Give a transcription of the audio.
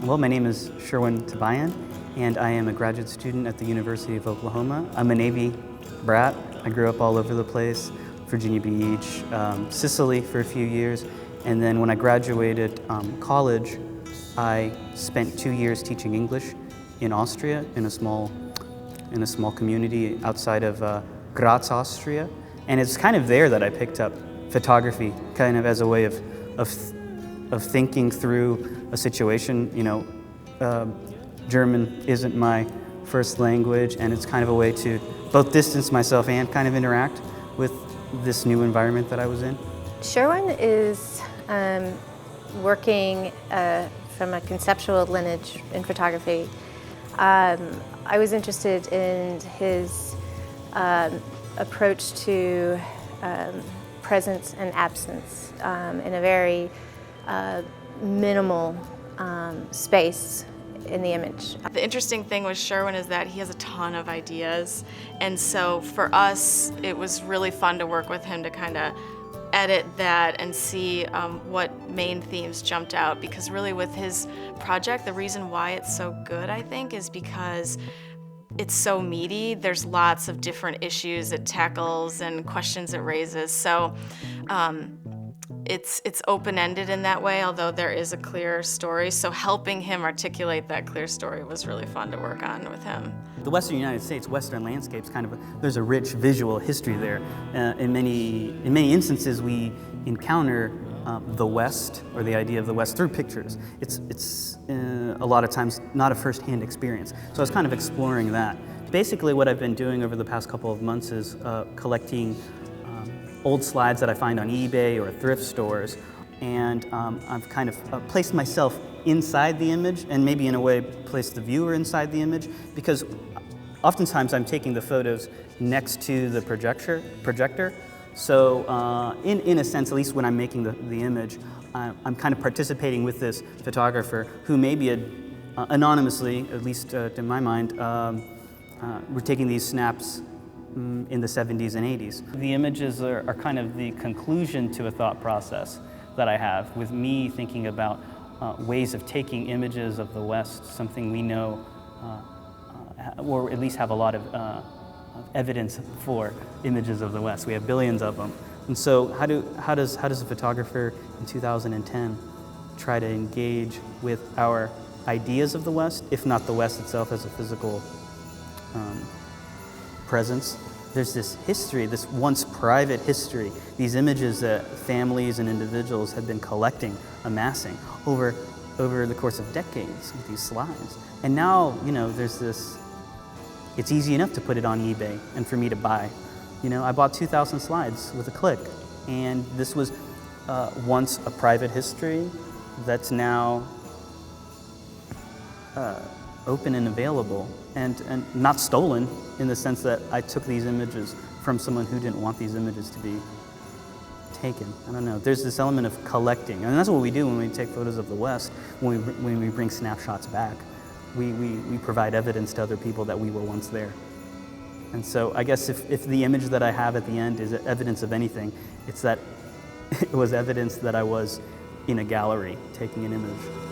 Well, my name is Sherwin Tibayan, and I am a graduate student at the University of Oklahoma. I'm a Navy brat. I grew up all over the place, Virginia Beach, Sicily for a few years, and then when I graduated college, I spent 2 years teaching English in Austria in a small community outside of Graz, Austria. And it's kind of there that I picked up photography, kind of as a way of thinking through a situation. You know, German isn't my first language, and it's kind of a way to both distance myself and kind of interact with this new environment that I was in. Sherwin is working from a conceptual lineage in photography. I was interested in his approach to presence and absence in a very minimal space in the image. The interesting thing with Sherwin is that he has a ton of ideas, and so for us it was really fun to work with him to kind of edit that and see what main themes jumped out, because really with his project, the reason why it's so good, I think, is because it's so meaty. There's lots of different issues it tackles and questions it raises. So it's open-ended in that way, although there is a clear story. So helping him articulate that clear story was really fun to work on with him. The Western United States, Western landscapes, there's a rich visual history there. In many instances, we encounter the West, or the idea of the West, through pictures. It's a lot of times not a first-hand experience. So I was kind of exploring that. Basically, what I've been doing over the past couple of months is collecting old slides that I find on eBay or thrift stores, and I've kind of placed myself inside the image, and maybe in a way placed the viewer inside the image, because oftentimes I'm taking the photos next to the projector. So in a sense, at least when I'm making the image, I'm kind of participating with this photographer who maybe anonymously, at least to my mind, we're taking these snaps in the 70s and 80s. The images are kind of the conclusion to a thought process that I have, with me thinking about ways of taking images of the West, something we know, or at least have a lot of evidence for images of the West. We have billions of them. And so how does a photographer in 2010 try to engage with our ideas of the West, if not the West itself as a physical presence? There's this history, this once private history, these images that families and individuals have been collecting, amassing over the course of decades with these slides. And now, you know, there's this, it's easy enough to put it on eBay and for me to buy. You know, I bought 2,000 slides with a click, and this was once a private history that's now open and available, and not stolen, in the sense that I took these images from someone who didn't want these images to be taken. I don't know, there's this element of collecting, and that's what we do when we take photos of the West, when we bring snapshots back. We provide evidence to other people that we were once there. And so I guess if the image that I have at the end is evidence of anything, it's that it was evidence that I was in a gallery taking an image.